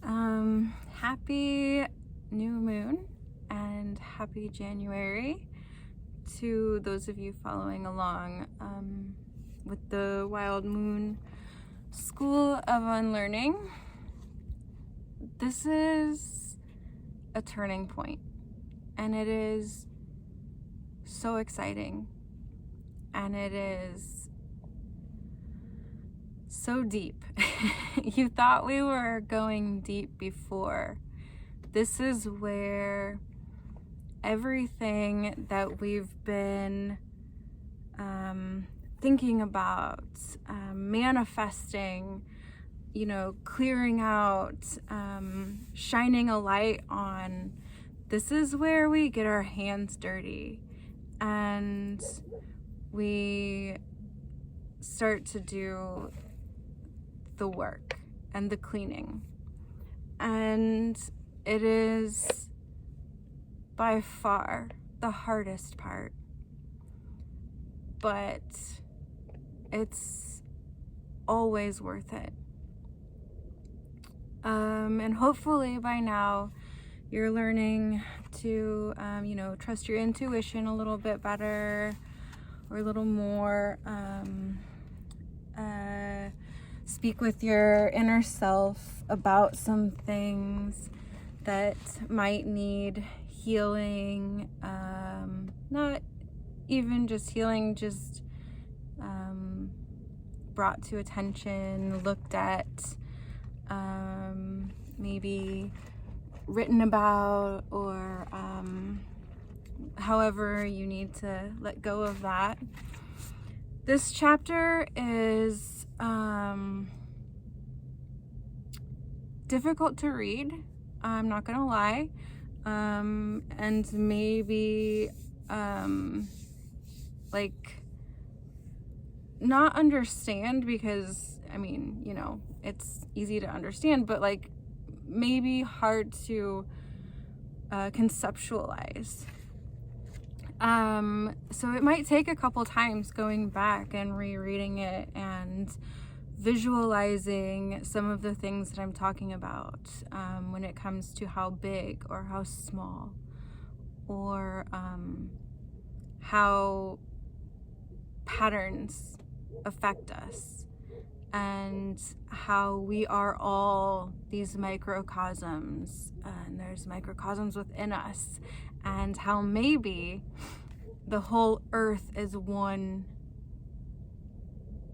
Happy new moon and happy January to those of you following along with the Wild Moon School of Unlearning. This is a turning point, and it is so exciting, and it is so deep. You thought we were going deep before. This is where everything that we've been thinking about, manifesting, clearing out, shining a light on, this is where we get our hands dirty and we start to do the work and the cleaning. And it is by far the hardest part, but it's always worth it. And hopefully by now you're learning to, trust your intuition a little bit better or a little more, speak with your inner self about some things that might need healing, not even just healing, just brought to attention, looked at, maybe written about, or however you need to let go of that. This chapter is difficult to read, I'm not gonna lie, and maybe not understand, because it's easy to understand, but maybe hard to conceptualize. So it might take a couple times going back and rereading it and visualizing some of the things that I'm talking about when it comes to how big or how small, or how patterns affect us, and how we are all these microcosms, and there's microcosms within us, and how maybe the whole earth is one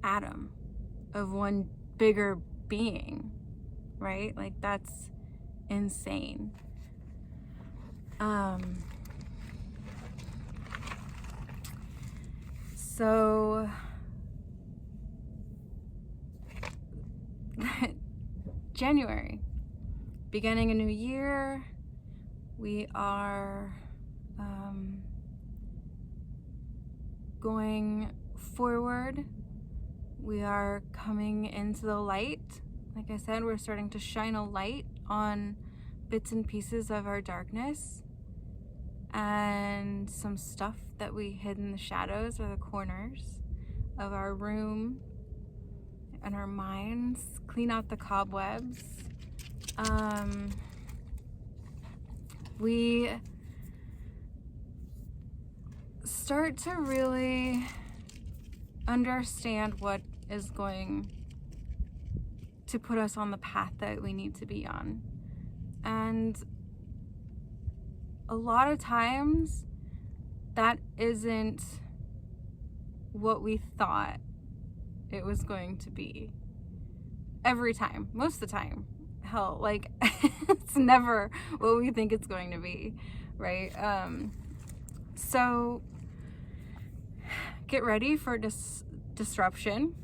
atom of one bigger being, right? That's insane. So January, beginning a new year, we are going forward. We are coming into the light. Like I said, we're starting to shine a light on bits and pieces of our darkness and some stuff that we hid in the shadows or the corners of our room and our minds. Clean out the cobwebs. We start to really understand what is going to put us on the path that we need to be on. And a lot of times that isn't what we thought it was going to be. Every time, most of the time. Hell, it's never what we think it's going to be, right? So get ready for disruption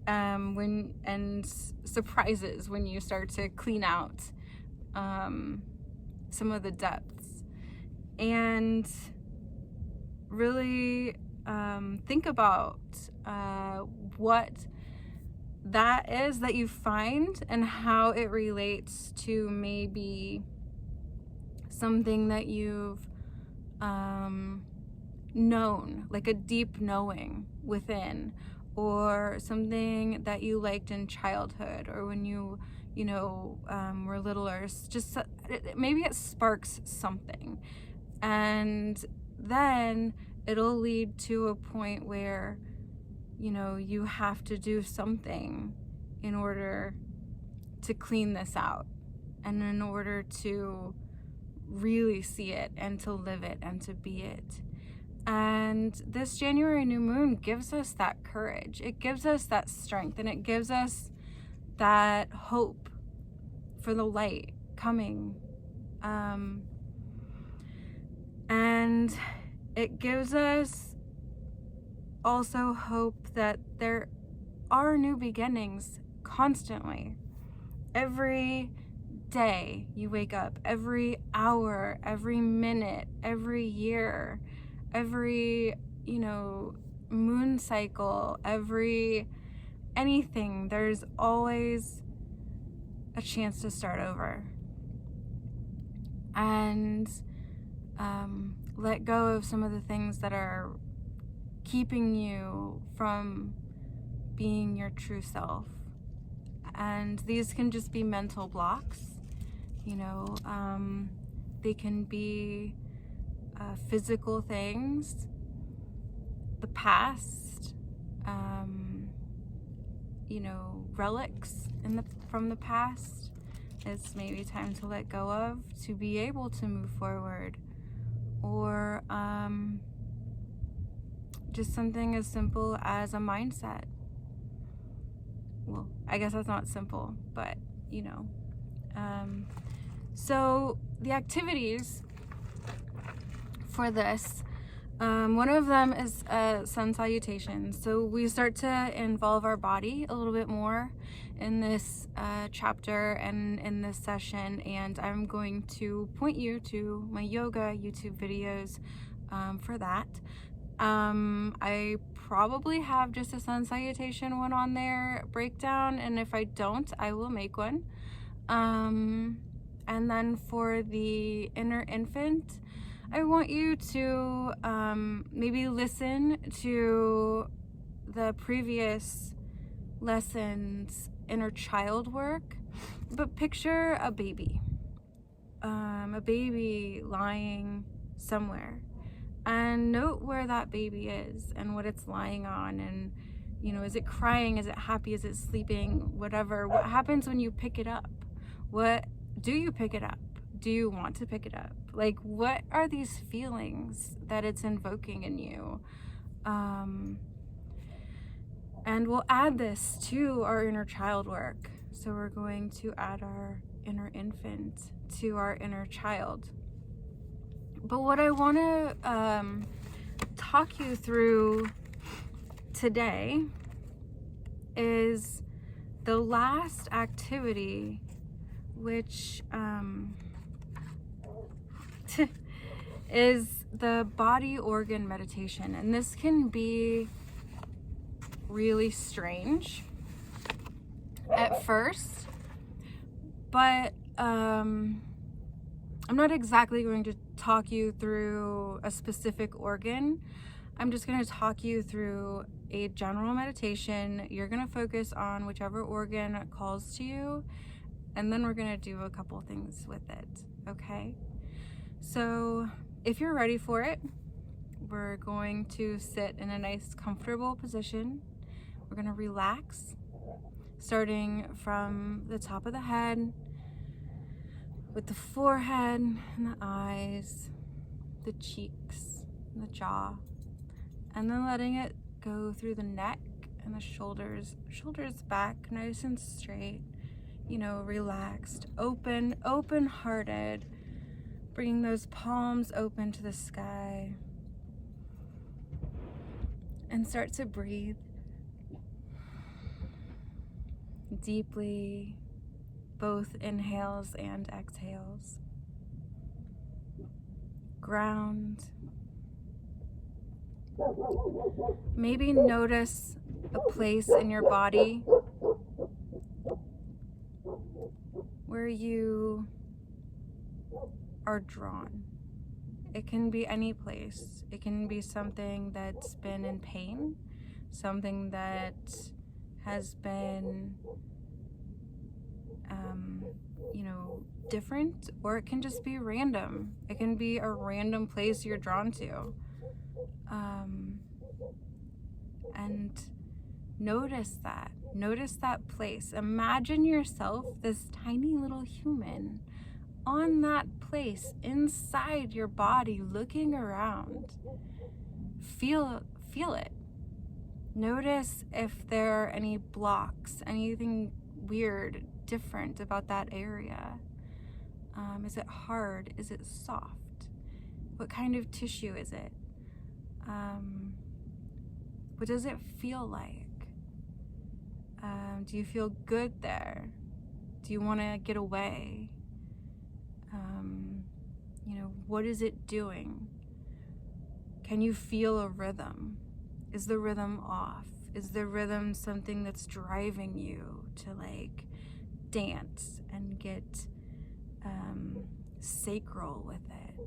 and surprises when you start to clean out some of the depths, and really think about what that is that you find and how it relates to maybe something that you've known, like a deep knowing within, or something that you liked in childhood or when you were littler. Just maybe it sparks something, and then it'll lead to a point where you have to do something in order to clean this out, and in order to really see it and to live it and to be it. And this January new moon gives us that courage. It gives us that strength, and it gives us that hope for the light coming. And it gives us also hope that there are new beginnings constantly. Every day you wake up, every hour, every minute, every year, every moon cycle, every anything, there's always a chance to start over. And let go of some of the things that are keeping you from being your true self. And these can just be mental blocks, they can be physical things, the past, relics from the past. It's maybe time to let go of to be able to move forward. Or just something as simple as a mindset. Well, I guess that's not simple, but so the activities for this, one of them is sun salutation. So we start to involve our body a little bit more in this chapter and in this session, and I'm going to point you to my yoga YouTube videos for that. I probably have just a sun salutation one on there breakdown, and if I don't, I will make one. And then for the inner infant, I want you to maybe listen to the previous lessons' inner child work, but picture a baby lying somewhere, and note where that baby is and what it's lying on, and is it crying, is it happy, is it sleeping, whatever. What happens when you pick it up? What do you pick it up? Do you want to pick it up? Like, what are these feelings that it's invoking in you? And we'll add this to our inner child work. So we're going to add our inner infant to our inner child. But what I want to talk you through today is the last activity, which is the body organ meditation. And this can be really strange at first, but I'm not exactly going to talk you through a specific organ. I'm just going to talk you through a general meditation. You're going to focus on whichever organ calls to you, and then we're going to do a couple things with it, okay? So if you're ready for it, we're going to sit in a nice comfortable position. We're going to relax, starting from the top of the head, with the forehead and the eyes, the cheeks, and the jaw, and then letting it go through the neck and the shoulders back nice and straight, relaxed, open-hearted, bringing those palms open to the sky, and start to breathe deeply, both inhales and exhales. Ground. Maybe notice a place in your body where you are drawn. It can be any place. It can be something that's been in pain, something that has been, different, or it can just be random. It can be a random place you're drawn to. And notice that place. Imagine yourself this tiny little human on that place inside your body, looking around. Feel it. Notice if there are any blocks, anything weird, different about that area. Is it hard? Is it soft? What kind of tissue is it? What does it feel like? Do you feel good there? Do you want to get away? What is it doing? Can you feel a rhythm? Is the rhythm off? Is the rhythm something that's driving you to like dance and get sacral with it?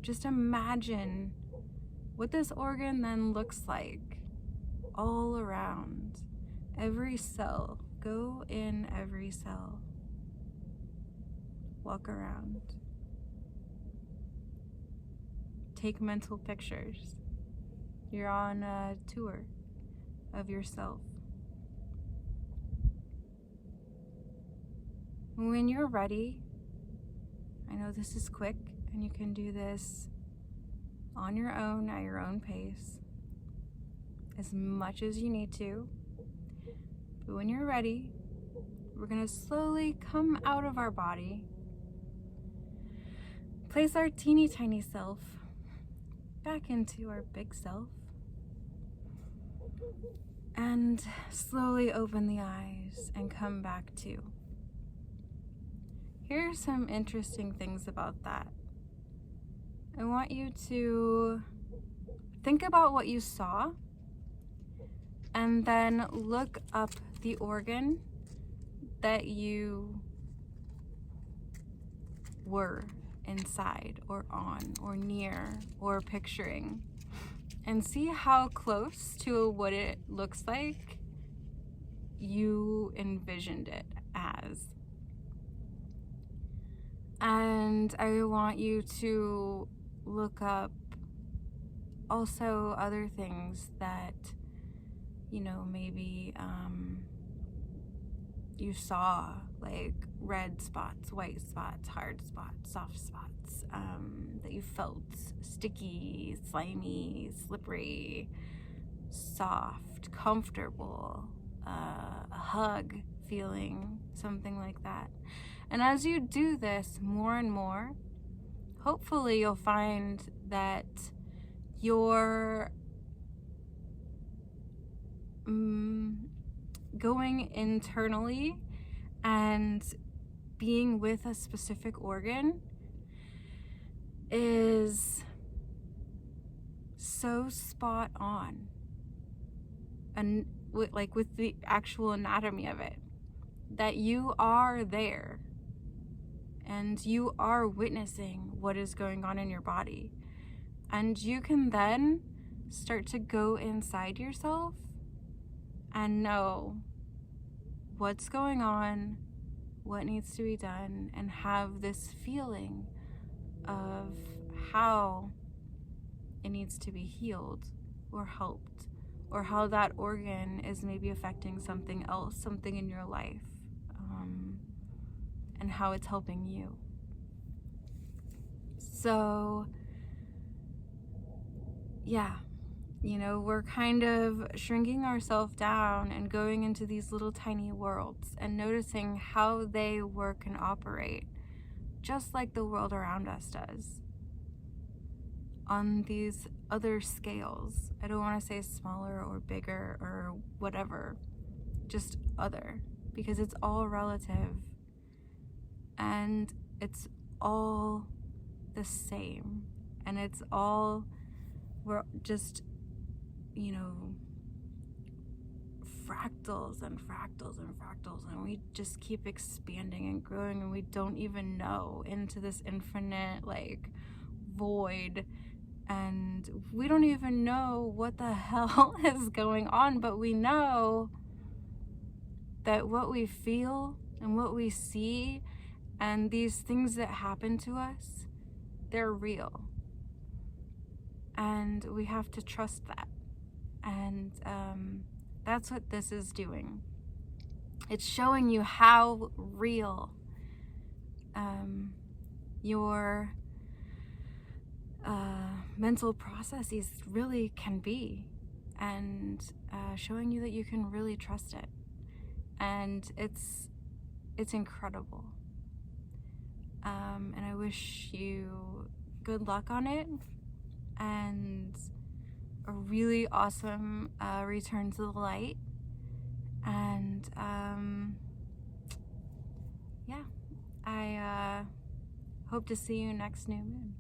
Just imagine what this organ then looks like all around. Every cell. Go in every cell. Walk around. Take mental pictures. You're on a tour of yourself. When you're ready, I know this is quick and you can do this on your own at your own pace, as much as you need to. But when you're ready, we're going to slowly come out of our body, place our teeny tiny self back into our big self, and slowly open the eyes and come back to. Here are some interesting things about that. I want you to think about what you saw and then look up the organ that you were inside or on or near or picturing, and see how close to what it looks like you envisioned it as. And I want you to look up also other things that, maybe you saw, like red spots, white spots, hard spots, soft spots, that you felt sticky, slimy, slippery, soft, comfortable, a hug feeling, something like that. And as you do this more and more, hopefully you'll find that you're going internally and being with a specific organ is so spot on, and with the actual anatomy of it, that you are there and you are witnessing what is going on in your body. And you can then start to go inside yourself and know what's going on, what needs to be done, and have this feeling of how it needs to be healed or helped, or how that organ is maybe affecting something else, something in your life, and how it's helping you. So, yeah. We're kind of shrinking ourselves down and going into these little tiny worlds and noticing how they work and operate, just like the world around us does, on these other scales. I don't want to say smaller or bigger or whatever, just other, because it's all relative and it's all the same, and it's all, we're just fractals and fractals and fractals, and we just keep expanding and growing, and we don't even know, into this infinite void, And we don't even know what the hell is going on, but we know that what we feel and what we see and these things that happen to us, they're real. And we have to trust that. And that's what this is doing. It's showing you how real your mental processes really can be, and showing you that you can really trust it. And it's incredible. And I wish you good luck on it, and a really awesome return to the light. And yeah, I hope to see you next new moon.